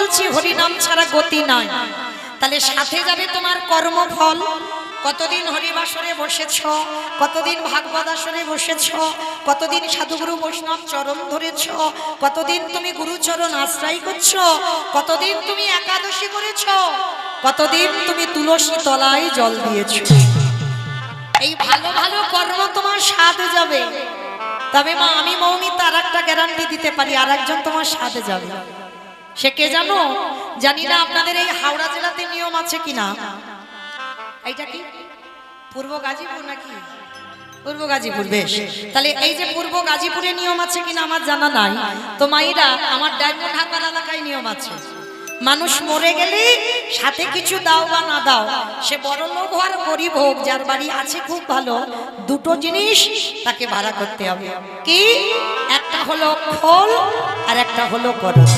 বলছি হরিনাম ছাড়া গতি নাই। তাহলে সাথে যাবে তোমার কর্মফল। কতদিন হরিবাসরে বসেছ, কতদিন ভাগবত আসরে বসেছ, কতদিন সাধুগুরু বৈষ্ণব চরণ ধরেছ, কতদিন তুমি গুরুচরণ আশ্রয় করছ, কতদিন তুমি একাদশী করেছ, কতদিন তুমি তুলসী তলায় জল দিয়েছ। এই ভালো ভালো কর্ম তোমার সাথে যাবে। তবে মা আমি মৌমিতা আর একটা গ্যারান্টি দিতে পারি, আর একজন তোমার সাথে যাবে। সে কে জানো? জানি না আপনাদের এই হাওড়া জেলাতে নিয়ম আছে কিনা। এইটা কি পূর্ব গাজীপুর নাকি? পূর্ব গাজীপুর। বেশ, তাহলে এই যে পূর্ব গাজীপুরে নিয়ম আছে কিনা আমার জানা নাই। তো মাইরা আমার ডায়মন্ড হারবার এলাকায় নিয়ম আছে, মানুষ মরে গেলে সাথে কিছু দাও বা না দাও, সে বড় লোক আর গরিব হোক, যার বাড়ি আছে খুব ভালো, দুটো জিনিস তাকে ভাড়া করতে হবে। কি? একটা হলো খোল আর একটা হলো গরম।